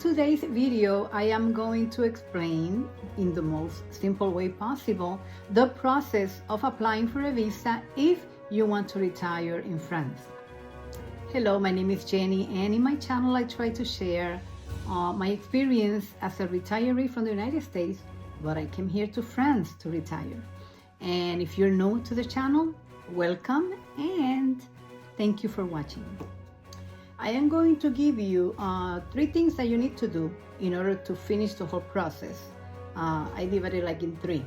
today's video, I am going to explain in the most simple way possible the process of applying for a visa if you want to retire in France. Hello, my name is Jenny, and in my channel I try to share my experience as a retiree from the United States, but I came here to France to retire. And if you're new to the channel, welcome and thank you for watching. I am going to give you 3 things that you need to do in order to finish the whole process. I divided like in 3.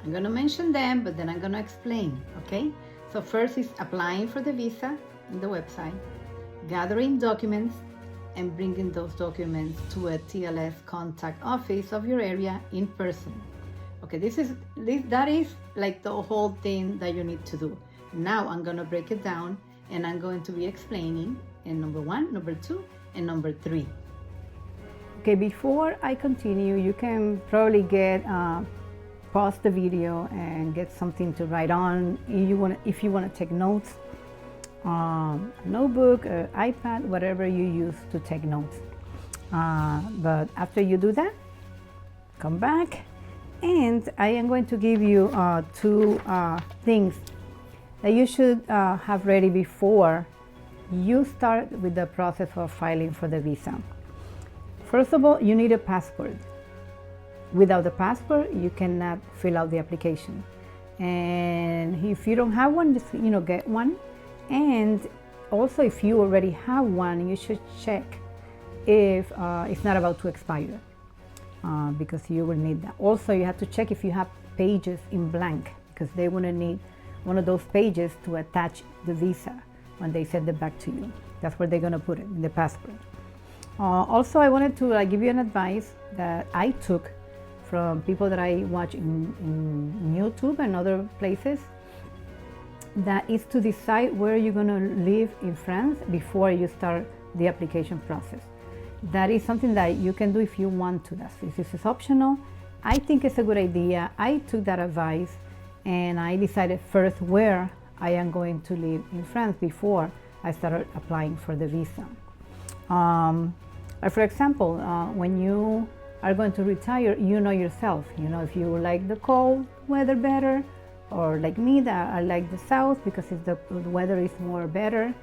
I'm going to mention them, but then I'm going to explain, okay? So first is applying for the visa in the website, gathering documents, and bringing those documents to a TLS contact office of your area in person. Okay, that is like the whole thing that you need to do. Now I'm going to break it down, and I'm going to be explaining in number 1, number 2, and number 3. Okay, before I continue, you can probably pause the video and get something to write on. If you want to take notes, a notebook, iPad, whatever you use to take notes. But after you do that, come back, and I am going to give you 2 things that you should have ready before you start with the process of filing for the visa. First of all, you need a passport. Without the passport, you cannot fill out the application. And if you don't have one, just get one. And also, if you already have one, you should check if it's not about to expire, because you will need that. Also, you have to check if you have pages in blank, because they want to need one of those pages to attach the visa when they send it back to you. That's where they're going to put it, in the passport. Also, I wanted to give you an advice that I took from people that I watch in YouTube and other places. That is to decide where you're going to live in France before you start the application process. That is something that you can do if you want to. This is optional. I think it's a good idea. I took that advice, and I decided first where I am going to live in France before I started applying for the visa. For example, when you are going to retire, you know yourself. You know if you like the cold weather better, or like me, that I like the south because the weather is more better,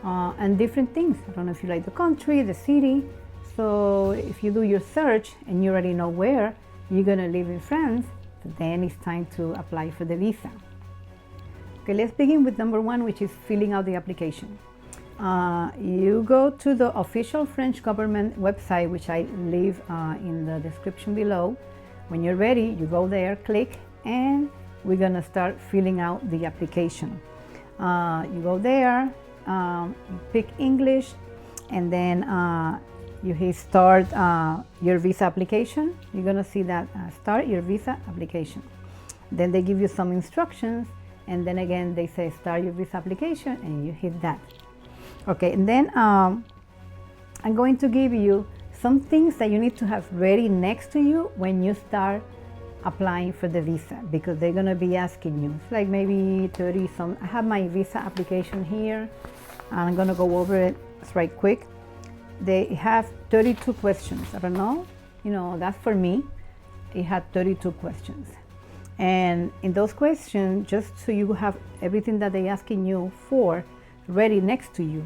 and different things. I don't know if you like the country, the city. So if you do your search and you already know where you're going to live in France, then it's time to apply for the visa. Okay, let's begin with number 1, which is filling out the application. You go to the official French government website, which I leave in the description below. When you're ready, you go there, click, and we're gonna start filling out the application. You go there, you pick English, and then you hit start your visa application. You're gonna see that start your visa application. Then they give you some instructions, and then again they say start your visa application, and you hit that. Okay, and then I'm going to give you some things that you need to have ready next to you when you start applying for the visa, because they're going to be asking you. It's like maybe 30 some. I have my visa application here, and I'm going to go over it right quick. They have 32 questions. I don't know, that's for me. It had 32 questions. And in those questions, just so you have everything that they're asking you for ready next to you,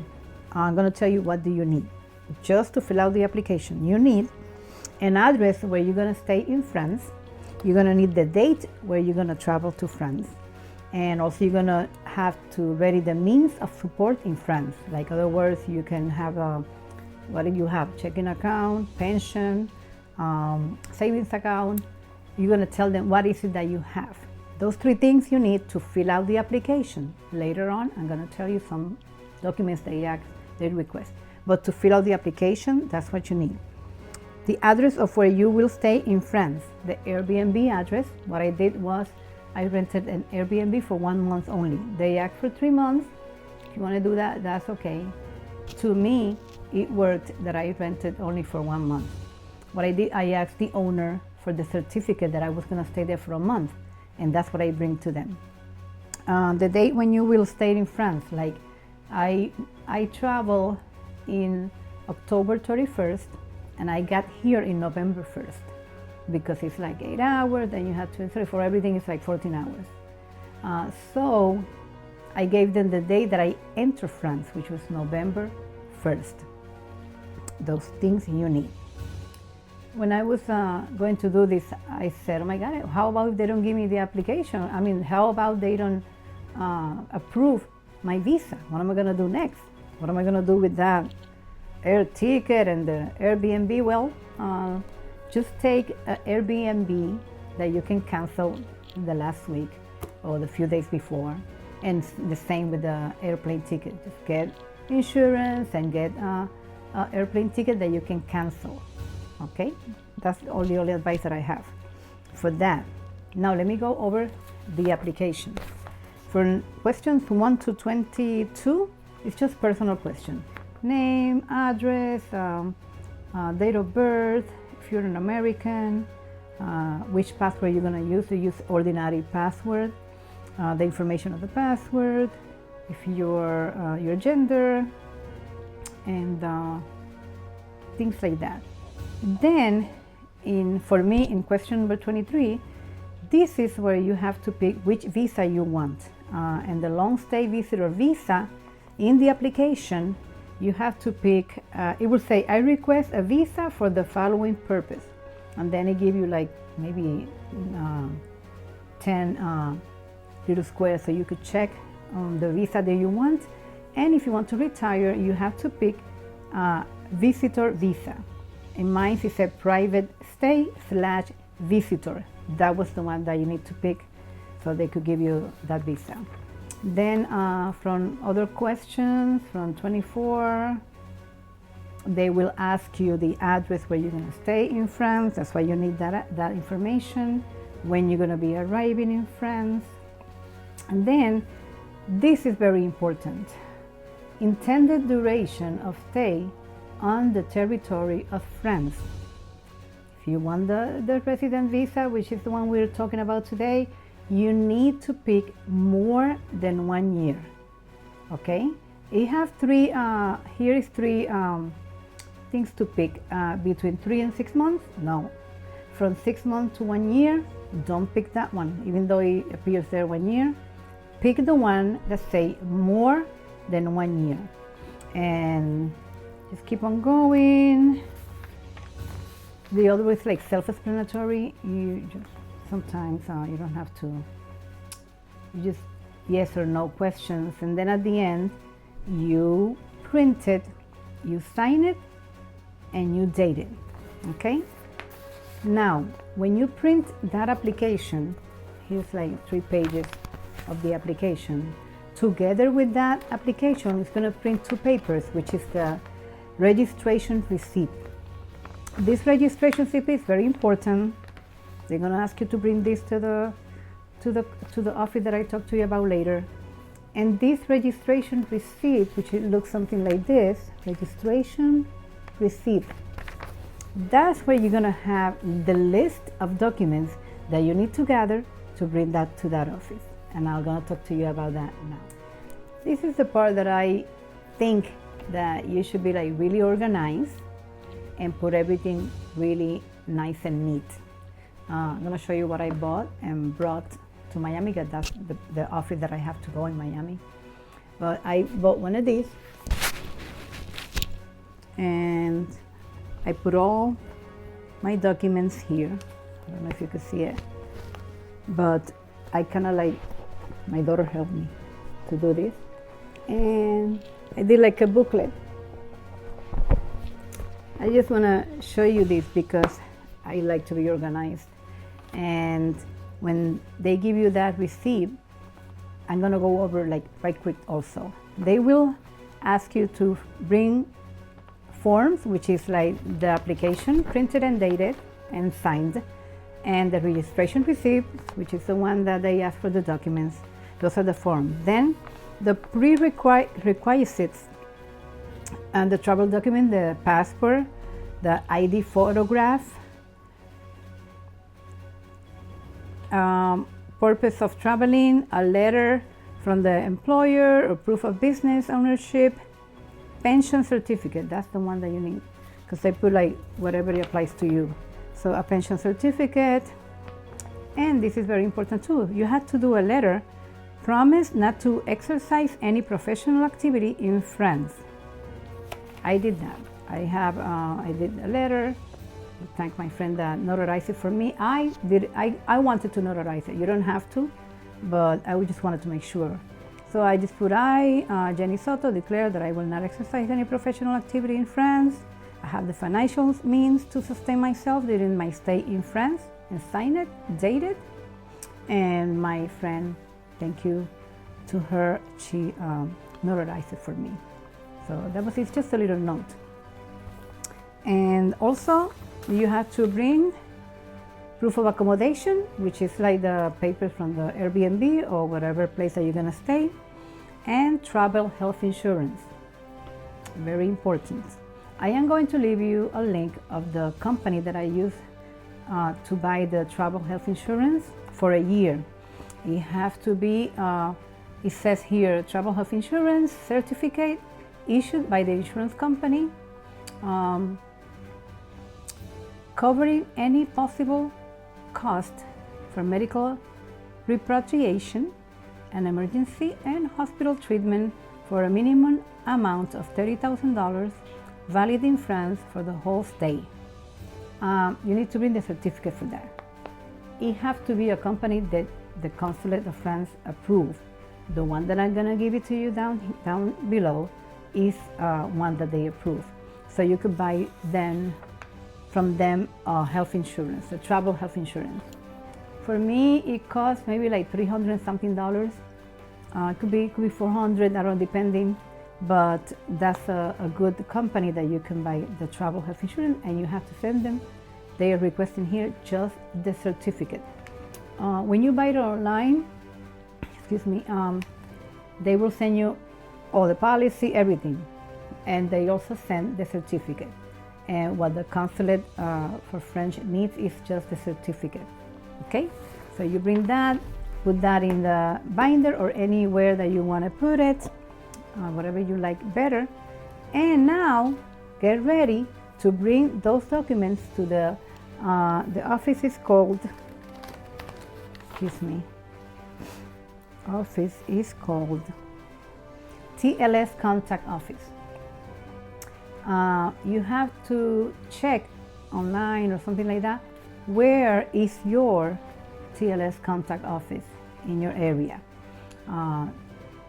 I'm going to tell you what do you need. Just to fill out the application, you need an address where you're going to stay in France. You're going to need the date where you're going to travel to France. And also you're going to have to ready the means of support in France. Like, other words, you can have what do you have? Checking account, pension, savings account. You're going to tell them what is it that you have. Those 3 things you need to fill out the application. Later on, I'm going to tell you some documents they request. But to fill out the application, that's what you need. The address of where you will stay in France, the Airbnb address. What I did was I rented an Airbnb for 1 month only. They asked for 3 months. If you want to do that, that's okay. To me, it worked that I rented only for 1 month. What I did, I asked the owner for the certificate that I was going to stay there for a month, and that's what I bring to them. The date when you will stay in France, like I travel in October 31st, and I got here in November 1st because it's like 8 hours, then you have to enter for everything, it's like 14 hours. So I gave them the day that I entered France, which was November 1st. Those things you need. When I was going to do this, I said, oh my God, how about if they don't give me the application? I mean, how about they don't approve my visa? What am I gonna do next? What am I gonna do with that air ticket and the Airbnb? Well, just take an Airbnb that you can cancel the last week or the few days before, and the same with the airplane ticket. Just get insurance and get an airplane ticket that you can cancel. Okay, that's the only advice that I have for that. Now let me go over the application. For questions 1 to 22, it's just personal questions. Name, address, date of birth, if you're an American, which password you're gonna use. You use ordinary password, the information of the password, if your gender, and things like that. Then, for me, in question number 23, this is where you have to pick which visa you want. And the long stay visitor visa, in the application, you have to pick, it will say, I request a visa for the following purpose. And then it give you like maybe 10 little squares so you could check the visa that you want. And if you want to retire, you have to pick visitor visa. In mine, it said private stay / visitor. That was the one that you need to pick so they could give you that visa. Then from other questions, from 24, they will ask you the address where you're gonna stay in France. That's why you need that information, when you're gonna be arriving in France. And then, this is very important, intended duration of stay on the territory of France. If you want the resident visa, which is the one we're talking about today, you need to pick more than 1 year. Okay? You have three, here is three things to pick, between 3 and 6 months? No. From 6 months to 1 year, don't pick that one, even though it appears there 1 year. Pick the one that say more than 1 year. And just keep on going. The other is like self-explanatory. You just sometimes you don't have to. You just yes or no questions, and then at the end you print it, you sign it, and you date it. Okay. Now, when you print that application, here's like 3 pages of the application. Together with that application, it's going to print 2 papers, which is the registration receipt. This registration receipt is very important. They're going to ask you to bring this to the office that I talked to you about later. And this registration receipt, which looks something like this, registration receipt, that's where you're going to have the list of documents that you need to gather to bring that to that office. And I'm going to talk to you about that now. This is the part that I think that you should be like really organized and put everything really nice and neat. I'm going to show you what I bought and brought to Miami, because that's the office that I have to go in Miami. But I bought one of these, and I put all my documents here. I don't know if you can see it, but I kind of like, my daughter helped me to do this, and I did like a booklet. I just want to show you this because I like to be organized. And when they give you that receipt, I'm going to go over like right quick also. They will ask you to bring forms, which is like the application printed and dated and signed, and the registration receipt, which is the one that they ask for the documents. Those are the forms. Then the prerequisites and the travel document, the passport, the ID photograph, purpose of traveling, a letter from the employer or proof of business ownership, pension certificate. That's the one that you need, because I put like whatever it applies to you. So a pension certificate, and this is very important too. You have to do a letter, promise not to exercise any professional activity in France. I did that. I did a letter. I thank my friend that notarized it for me. I wanted to notarize it. You don't have to, but I just wanted to make sure. So I just put Jenny Soto, declare that I will not exercise any professional activity in France. I have the financial means to sustain myself during my stay in France, and sign it, date it. And my friend, thank you to her, she notarized it for me. So that was it, just a little note. And also you have to bring proof of accommodation, which is like the papers from the Airbnb or whatever place that you're gonna stay, and travel health insurance, very important. I am going to leave you a link of the company that I use to buy the travel health insurance for a year. It has to be, it says here, travel health insurance certificate issued by the insurance company, covering any possible cost for medical repatriation and emergency and hospital treatment for a minimum amount of $30,000, valid in France for the whole stay. You need to bring the certificate for that. It has to be a company that the Consulate of France approved. The one that I'm gonna give it to you down below is one that they approve. So you could buy from them health insurance, the travel health insurance. For me, it costs maybe like $300 and something. It could be 400, I don't know, depending. But that's a good company that you can buy the travel health insurance, and you have to send them. They are requesting here just the certificate. When you buy it online, excuse me, they will send you all the policy, everything, and they also send the certificate. And what the consulate for French needs is just the certificate. Okay, so you bring that, put that in the binder or anywhere that you want to put it, whatever you like better. And now get ready to bring those documents to the office is called, excuse me, office is called TLS Contact office. You have to check online or something like that, where is your TLS Contact office in your area.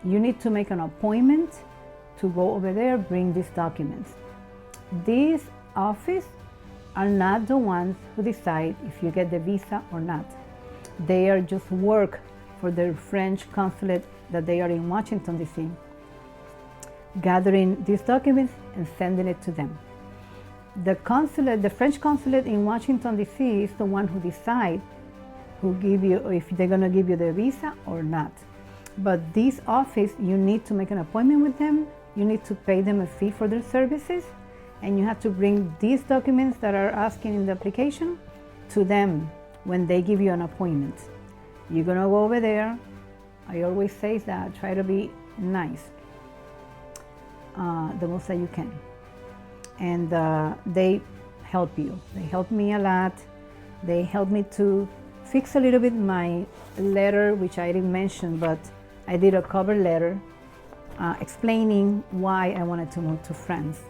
You need to make an appointment to go over there, bring these documents. These offices are not the ones who decide if you get the visa or not. They are just work for the French consulate that they are in Washington, D.C., gathering these documents and sending it to them. The consulate, the French consulate in Washington, D.C. is the one who decides who give you, if they're gonna give you the visa or not. But this office, you need to make an appointment with them, you need to pay them a fee for their services, and you have to bring these documents that are asking in the application to them when they give you an appointment. You're gonna go over there. I always say that, try to be nice, the most that you can. And they help you. They help me a lot. They help me to fix a little bit my letter, which I didn't mention, but I did a cover letter explaining why I wanted to move to France.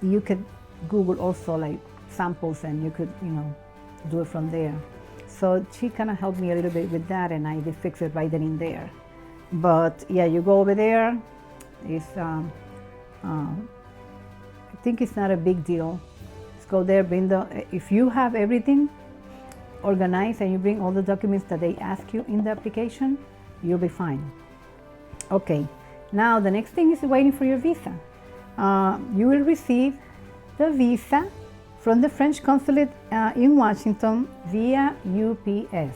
You could Google also like samples, and you could, do it from there. So she kind of helped me a little bit with that, and I did fix it right then and there. But yeah, you go over there. It's I think it's not a big deal. Just go there, bring if you have everything organized and you bring all the documents that they ask you in the application, you'll be fine. Okay, now the next thing is waiting for your visa. You will receive the visa from the French Consulate in Washington via UPS.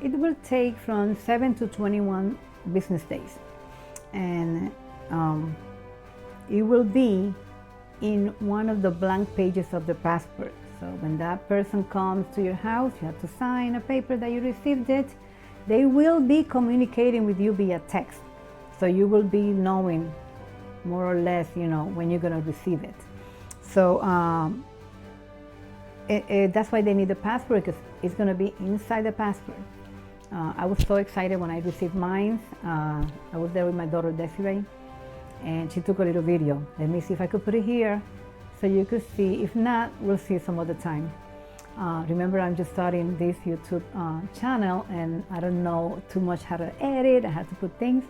It will take from 7 to 21 business days, and it will be in one of the blank pages of the passport. So when that person comes to your house, you have to sign a paper that you received it. They will be communicating with you via text, so you will be knowing more or less, you know, when you're gonna receive it. So that's why they need the passport, because it's gonna be inside the passport. I was so excited when I received mine. I was there with my daughter Desiree, and she took a little video. Let me see if I could put it here so you could see. If not, we'll see some other time. Remember, I'm just starting this YouTube channel, and I don't know too much how to edit. I have to put things,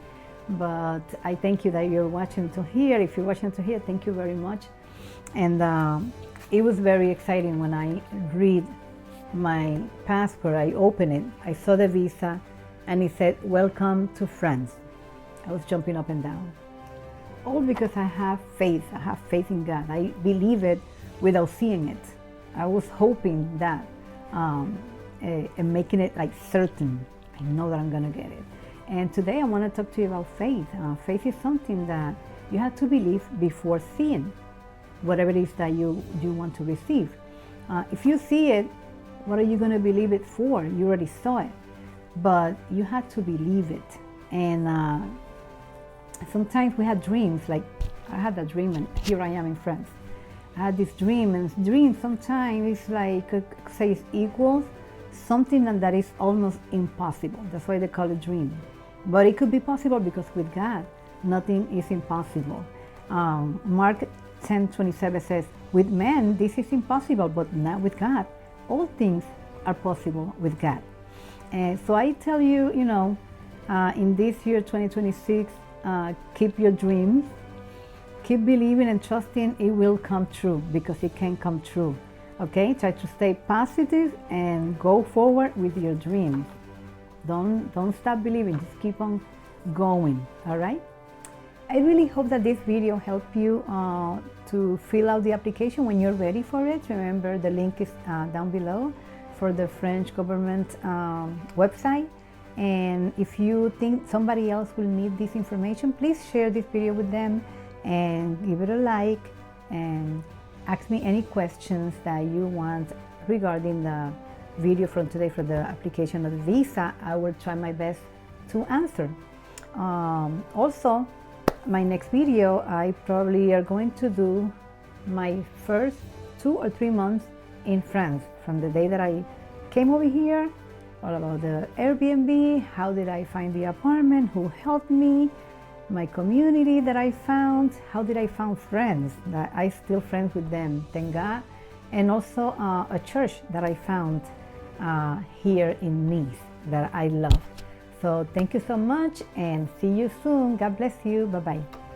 but I thank you that you're watching to here. If you're watching to here, thank you very much. And it was very exciting when I read my passport. I opened it, I saw the visa, and it said, "Welcome to France." I was jumping up and down. All because I have faith. I have faith in God. I believe it without seeing it. I was hoping that and making it like certain. I know that I'm gonna get it. And today I want to talk to you about faith. Faith is something that you have to believe before seeing whatever it is that you want to receive. If you see it, what are you going to believe it for? You already saw it, but you have to believe it. And sometimes we have dreams, like I had that dream, and here I am in France. I had this dream, and dream sometimes is like, say, it equals something that is almost impossible. That's why they call it dream. But it could be possible, because with God, nothing is impossible. Mark 10:27 says, "With men, this is impossible, but not with God. All things are possible with God." And so I tell you, you know, in this year 2026, keep your dreams, keep believing and trusting it will come true, because it can come true. Okay, try to stay positive and go forward with your dreams. Don't stop believing, just keep on going. All right, I really hope that this video helped you to fill out the application when you're ready for it. Remember, the link is down below for the French government website. And if you think somebody else will need this information, please share this video with them and give it a like, and ask me any questions that you want regarding the video from today for the application of the visa. I will try my best to answer. Also, my next video, I probably are going to do my first 2 or 3 months in France, from the day that I came over here, all about the Airbnb, how did I find the apartment, who helped me, my community that I found, how did I find friends, that I still friends with them, thank God, and also a church that I found here in Nice that I love. So thank you so much, and see you soon. God bless you. Bye-bye.